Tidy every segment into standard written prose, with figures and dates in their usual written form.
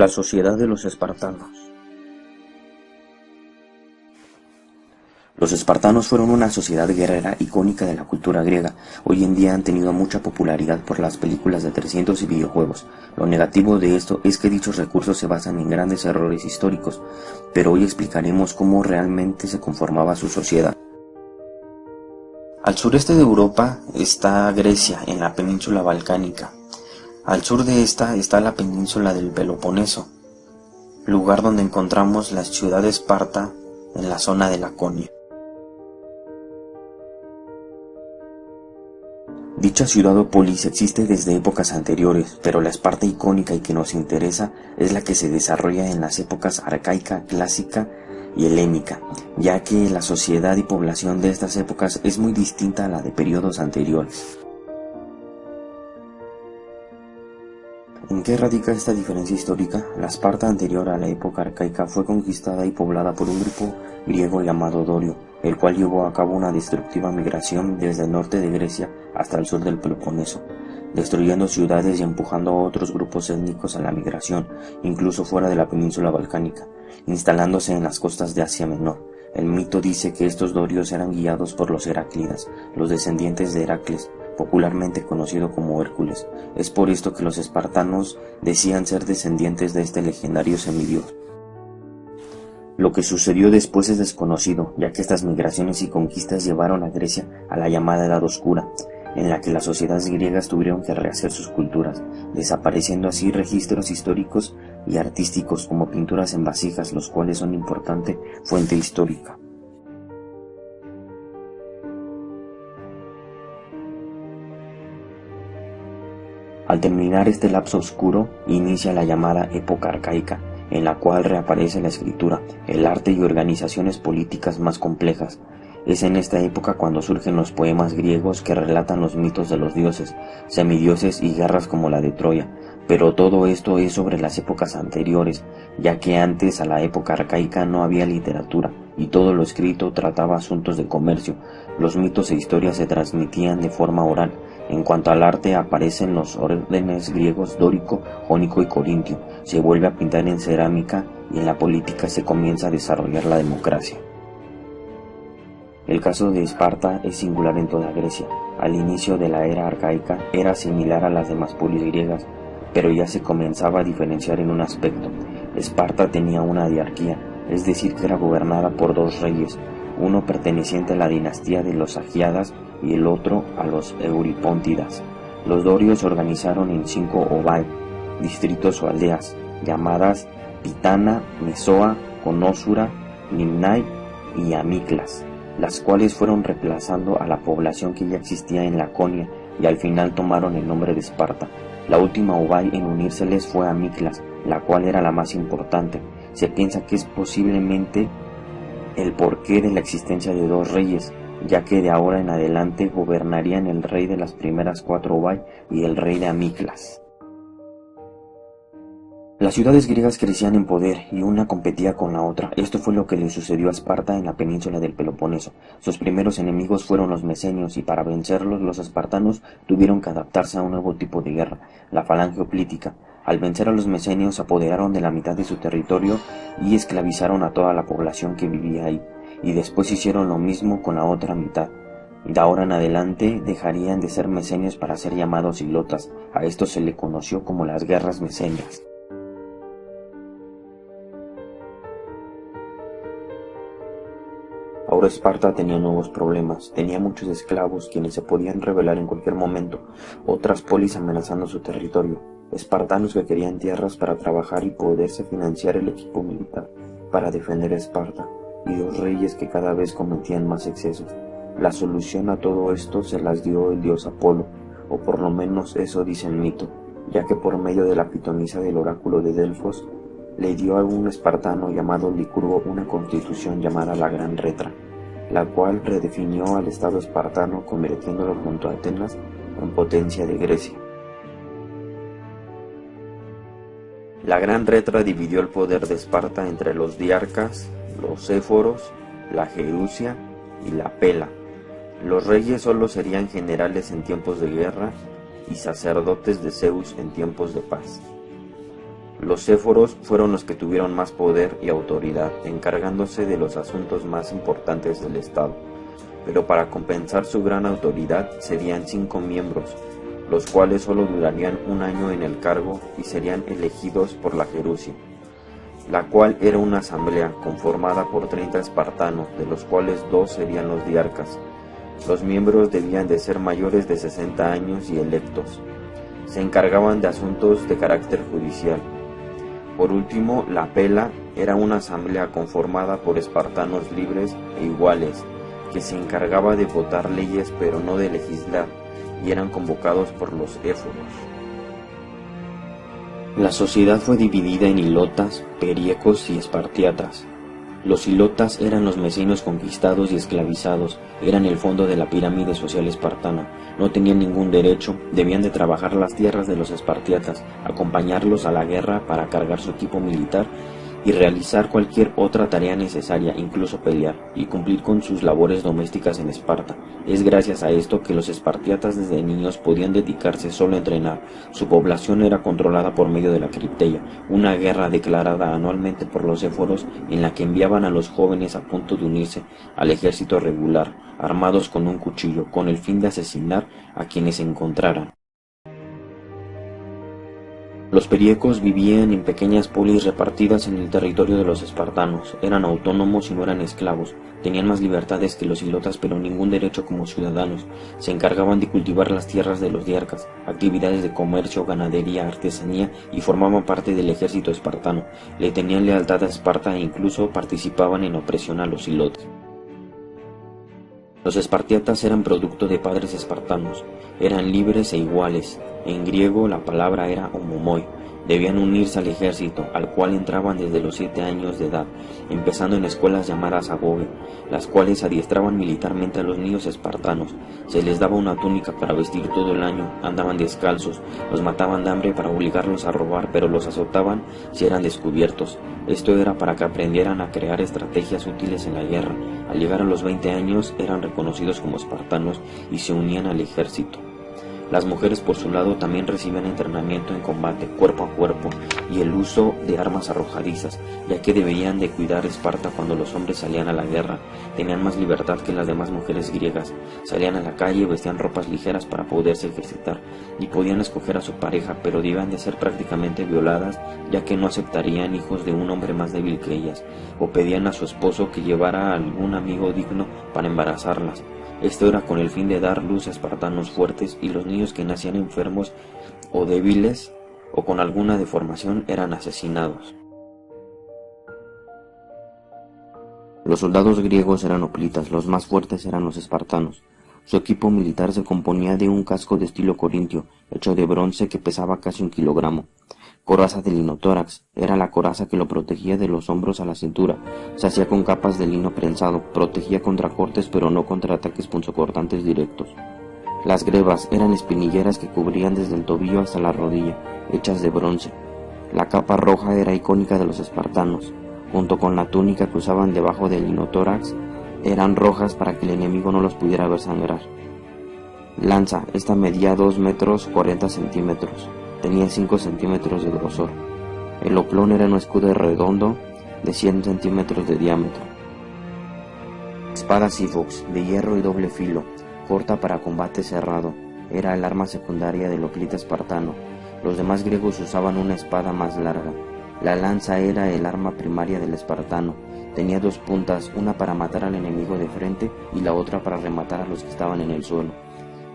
La sociedad de los espartanos. Los espartanos fueron una sociedad guerrera icónica de la cultura griega. Hoy en día han tenido mucha popularidad por las películas de 300 y videojuegos. Lo negativo de esto es que dichos recursos se basan en grandes errores históricos, pero hoy explicaremos cómo realmente se conformaba su sociedad. Al sureste de Europa está Grecia, en la península balcánica. Al sur de esta está la península del Peloponeso, lugar donde encontramos la ciudad de Esparta en la zona de Laconia. Dicha ciudad o polis existe desde épocas anteriores, pero la Esparta icónica y que nos interesa es la que se desarrolla en las épocas arcaica, clásica y helénica, ya que la sociedad y población de estas épocas es muy distinta a la de periodos anteriores. ¿En qué radica esta diferencia histórica? La Esparta anterior a la época arcaica fue conquistada y poblada por un grupo griego llamado Dorio, el cual llevó a cabo una destructiva migración desde el norte de Grecia hasta el sur del Peloponeso, destruyendo ciudades y empujando a otros grupos étnicos a la migración, incluso fuera de la península balcánica, instalándose en las costas de Asia Menor. El mito dice que estos dorios eran guiados por los Heráclidas, los descendientes de Heracles, popularmente conocido como Hércules. Es por esto que los espartanos decían ser descendientes de este legendario semidios. Lo que sucedió después es desconocido, ya que estas migraciones y conquistas llevaron a Grecia a la llamada Edad Oscura, en la que las sociedades griegas tuvieron que rehacer sus culturas, desapareciendo así registros históricos y artísticos como pinturas en vasijas, los cuales son importante fuente histórica. Al terminar este lapso oscuro, inicia la llamada época arcaica, en la cual reaparece la escritura, el arte y organizaciones políticas más complejas. Es en esta época cuando surgen los poemas griegos que relatan los mitos de los dioses, semidioses y guerras como la de Troya. Pero todo esto es sobre las épocas anteriores, ya que antes a la época arcaica no había literatura, y todo lo escrito trataba asuntos de comercio. Los mitos e historias se transmitían de forma oral. En cuanto al arte, aparecen los órdenes griegos dórico, jónico y corintio, se vuelve a pintar en cerámica y en la política se comienza a desarrollar la democracia. El caso de Esparta es singular en toda Grecia. Al inicio de la era arcaica era similar a las demás polis griegas, pero ya se comenzaba a diferenciar en un aspecto. Esparta tenía una diarquía, es decir que era gobernada por dos reyes, uno perteneciente a la dinastía de los Agiadas y el otro a los Euripóntidas. Los dorios se organizaron en 5 obai, distritos o aldeas, llamadas Pitana, Mesoa, Conósura, Limnai y Amiclas, las cuales fueron reemplazando a la población que ya existía en Laconia y al final tomaron el nombre de Esparta. La última obai en unírseles fue Amiclas, la cual era la más importante. Se piensa que es posiblemente el porqué de la existencia de dos reyes, ya que de ahora en adelante gobernarían el rey de las primeras 4 obai y el rey de Amiclas. Las ciudades griegas crecían en poder y una competía con la otra. Esto fue lo que le sucedió a Esparta en la península del Peloponeso. Sus primeros enemigos fueron los mesenios y para vencerlos los espartanos tuvieron que adaptarse a un nuevo tipo de guerra, la falange hoplítica. Al vencer a los mesenios se apoderaron de la mitad de su territorio y esclavizaron a toda la población que vivía ahí, y después hicieron lo mismo con la otra mitad. De ahora en adelante dejarían de ser mesenios para ser llamados ilotas. A esto se le conoció como las guerras mesenias. Ahora Esparta tenía nuevos problemas, tenía muchos esclavos quienes se podían rebelar en cualquier momento, otras polis amenazando su territorio, espartanos que querían tierras para trabajar y poderse financiar el equipo militar para defender a Esparta, y dos reyes que cada vez cometían más excesos. La solución a todo esto se las dio el dios Apolo, o por lo menos eso dice el mito, ya que por medio de la pitonisa del oráculo de Delfos, le dio a un espartano llamado Licurgo una constitución llamada la Gran Retra, la cual redefinió al estado espartano convirtiéndolo junto a Atenas en potencia de Grecia. La Gran Retra dividió el poder de Esparta entre los diarcas, los éforos, la Gerusia y la Pela. Los reyes solo serían generales en tiempos de guerra y sacerdotes de Zeus en tiempos de paz. Los céforos fueron los que tuvieron más poder y autoridad, encargándose de los asuntos más importantes del Estado, pero para compensar su gran autoridad serían 5 miembros, los cuales solo durarían un año en el cargo y serían elegidos por la Gerusia, la cual era una asamblea conformada por 30 espartanos, de los cuales 2 serían los diarcas. Los miembros debían de ser mayores de 60 años y electos. Se encargaban de asuntos de carácter judicial. Por último, la pela era una asamblea conformada por espartanos libres e iguales, que se encargaba de votar leyes pero no de legislar, y eran convocados por los éforos. La sociedad fue dividida en hilotas, periecos y espartiatas. Los hilotas eran los mecenos conquistados y esclavizados, eran el fondo de la pirámide social espartana, no tenían ningún derecho, debían de trabajar las tierras de los espartiatas, acompañarlos a la guerra para cargar su equipo militar y realizar cualquier otra tarea necesaria, incluso pelear, y cumplir con sus labores domésticas en Esparta. Es gracias a esto que los espartiatas desde niños podían dedicarse solo a entrenar. Su población era controlada por medio de la cripteia, una guerra declarada anualmente por los éforos en la que enviaban a los jóvenes a punto de unirse al ejército regular, armados con un cuchillo, con el fin de asesinar a quienes se encontraran. Los periecos vivían en pequeñas polis repartidas en el territorio de los espartanos, eran autónomos y no eran esclavos, tenían más libertades que los hilotas pero ningún derecho como ciudadanos, se encargaban de cultivar las tierras de los diarcas, actividades de comercio, ganadería, artesanía y formaban parte del ejército espartano, le tenían lealtad a Esparta e incluso participaban en opresión a los hilotas. Los espartiatas eran producto de padres espartanos, eran libres e iguales, en griego la palabra era homomoi, debían unirse al ejército, al cual entraban desde los 7 años de edad, empezando en escuelas llamadas agoge, las cuales adiestraban militarmente a los niños espartanos, se les daba una túnica para vestir todo el año, andaban descalzos, los mataban de hambre para obligarlos a robar, pero los azotaban si eran descubiertos. Esto era para que aprendieran a crear estrategias útiles en la guerra. Al llegar a los 20 años eran reconocidos como espartanos y se unían al ejército. Las mujeres por su lado también recibían entrenamiento en combate cuerpo a cuerpo y el uso de armas arrojadizas, ya que debían de cuidar Esparta cuando los hombres salían a la guerra. Tenían más libertad que las demás mujeres griegas, salían a la calle, vestían ropas ligeras para poderse ejercitar y podían escoger a su pareja, pero debían de ser prácticamente violadas, ya que no aceptarían hijos de un hombre más débil que ellas, o pedían a su esposo que llevara a algún amigo digno para embarazarlas. Esto era con el fin de dar luz a espartanos fuertes, y los niños que nacían enfermos o débiles o con alguna deformación eran asesinados. Los soldados griegos eran hoplitas, los más fuertes eran los espartanos. Su equipo militar se componía de un casco de estilo corintio, hecho de bronce que pesaba casi 1 kilogramo. Coraza de linotórax, era la coraza que lo protegía de los hombros a la cintura, se hacía con capas de lino prensado, protegía contra cortes pero no contra ataques punzocortantes directos. Las grebas eran espinilleras que cubrían desde el tobillo hasta la rodilla, hechas de bronce. La capa roja era icónica de los espartanos, junto con la túnica que usaban debajo del linotórax, eran rojas para que el enemigo no los pudiera ver sangrar. Lanza, esta medía 2 metros 40 centímetros. Tenía 5 centímetros de grosor. El oplón era un escudo redondo de 100 centímetros de diámetro. Espada sífox, de hierro y doble filo, corta para combate cerrado, era el arma secundaria del hoplita espartano. Los demás griegos usaban una espada más larga. La lanza era el arma primaria del espartano. Tenía 2 puntas, una para matar al enemigo de frente y la otra para rematar a los que estaban en el suelo.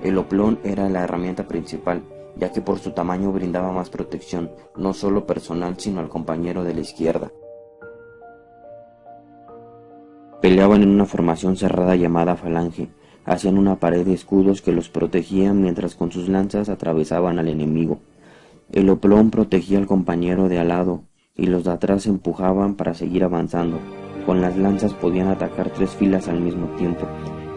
El oplón era la herramienta principal, ya que por su tamaño brindaba más protección, no solo personal sino al compañero de la izquierda. Peleaban en una formación cerrada llamada falange, hacían una pared de escudos que los protegían mientras con sus lanzas atravesaban al enemigo. El oplón protegía al compañero de al lado y los de atrás se empujaban para seguir avanzando. Con las lanzas podían atacar 3 filas al mismo tiempo.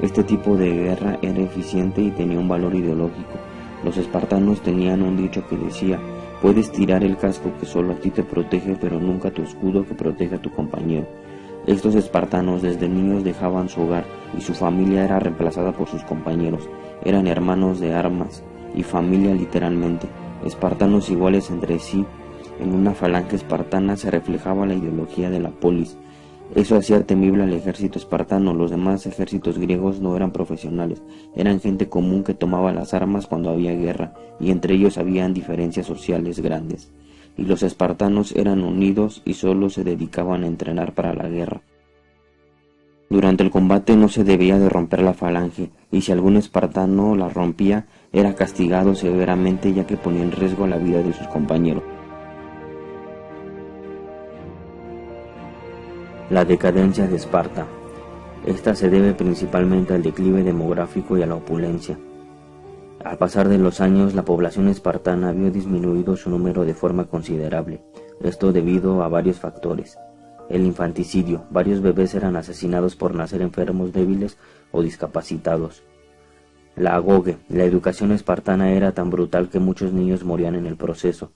Este tipo de guerra era eficiente y tenía un valor ideológico. Los espartanos tenían un dicho que decía: puedes tirar el casco que solo a ti te protege, pero nunca tu escudo que protege a tu compañero. Estos espartanos desde niños dejaban su hogar y su familia era reemplazada por sus compañeros. Eran hermanos de armas y familia literalmente, espartanos iguales entre sí En una falange espartana se reflejaba la ideología de la polis. Eso hacía temible al ejército espartano. Los demás ejércitos griegos no eran profesionales, eran gente común que tomaba las armas cuando había guerra, y entre ellos habían diferencias sociales grandes. Y los espartanos eran unidos y solo se dedicaban a entrenar para la guerra. Durante el combate no se debía de romper la falange, y si algún espartano la rompía, era castigado severamente, ya que ponía en riesgo la vida de sus compañeros. La decadencia de Esparta. Esta se debe principalmente al declive demográfico y a la opulencia. Al pasar de los años, la población espartana vio disminuido su número de forma considerable, esto debido a varios factores. El infanticidio, varios bebés eran asesinados por nacer enfermos, débiles o discapacitados. La agoge, la educación espartana era tan brutal que muchos niños morían en el proceso.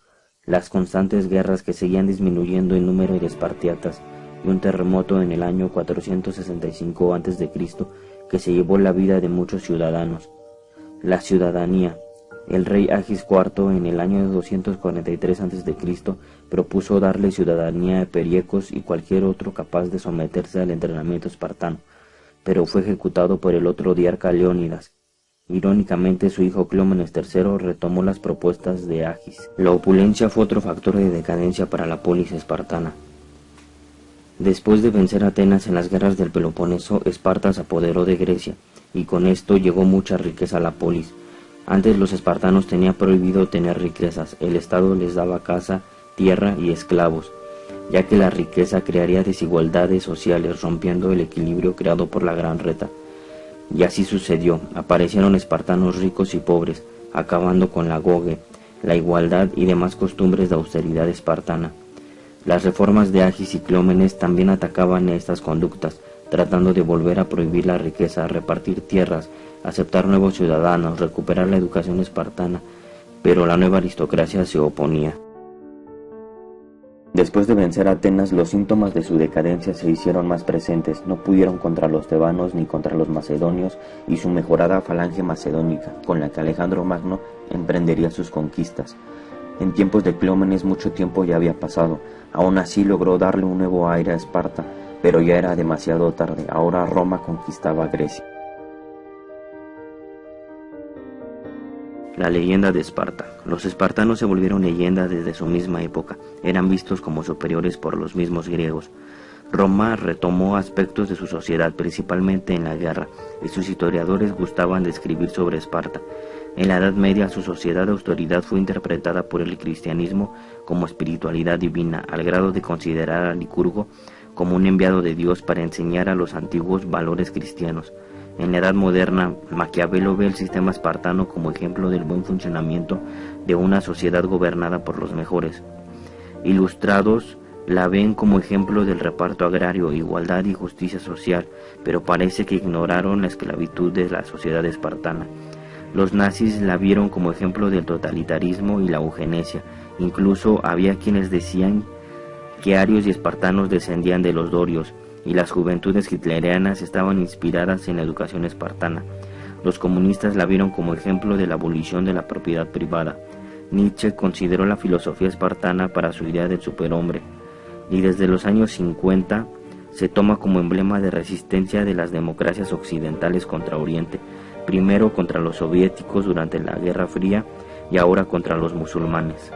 Las constantes guerras que seguían disminuyendo el número de espartiatas, y un terremoto en el año 465 a.C. que se llevó la vida de muchos ciudadanos. La ciudadanía. El rey Agis IV en el año 243 a.C. propuso darle ciudadanía a periecos y cualquier otro capaz de someterse al entrenamiento espartano, pero fue ejecutado por el otro diarca Leónidas. Irónicamente, su hijo Clómenes III retomó las propuestas de Agis. La opulencia fue otro factor de decadencia para la polis espartana. Después de vencer a Atenas en las guerras del Peloponeso, Esparta se apoderó de Grecia, y con esto llegó mucha riqueza a la polis. Antes los espartanos tenían prohibido tener riquezas, el Estado les daba casa, tierra y esclavos, ya que la riqueza crearía desigualdades sociales, rompiendo el equilibrio creado por la gran reta. Y así sucedió, aparecieron espartanos ricos y pobres, acabando con la agoge, la igualdad y demás costumbres de austeridad espartana. Las reformas de Agis y Clómenes también atacaban estas conductas, tratando de volver a prohibir la riqueza, repartir tierras, aceptar nuevos ciudadanos, recuperar la educación espartana, pero la nueva aristocracia se oponía. Después de vencer a Atenas, los síntomas de su decadencia se hicieron más presentes. No pudieron contra los tebanos ni contra los macedonios, y su mejorada falange macedónica, con la que Alejandro Magno emprendería sus conquistas. En tiempos de Clómenes mucho tiempo ya había pasado. Aún así logró darle un nuevo aire a Esparta, pero ya era demasiado tarde. Ahora Roma conquistaba Grecia. La leyenda de Esparta. Los espartanos se volvieron leyenda desde su misma época. Eran vistos como superiores por los mismos griegos. Roma retomó aspectos de su sociedad, principalmente en la guerra, y sus historiadores gustaban de escribir sobre Esparta. En la Edad Media, su sociedad de austeridad fue interpretada por el cristianismo como espiritualidad divina, al grado de considerar a Licurgo como un enviado de Dios para enseñar a los antiguos valores cristianos. En la Edad Moderna, Maquiavelo ve el sistema espartano como ejemplo del buen funcionamiento de una sociedad gobernada por los mejores. Ilustrados la ven como ejemplo del reparto agrario, igualdad y justicia social, pero parece que ignoraron la esclavitud de la sociedad espartana. Los nazis la vieron como ejemplo del totalitarismo y la eugenesia. Incluso había quienes decían que arios y espartanos descendían de los dorios, y las juventudes hitlerianas estaban inspiradas en la educación espartana. Los comunistas la vieron como ejemplo de la abolición de la propiedad privada. Nietzsche consideró la filosofía espartana para su idea del superhombre, y desde los años 50 se toma como emblema de resistencia de las democracias occidentales contra Oriente, primero contra los soviéticos durante la Guerra Fría y ahora contra los musulmanes.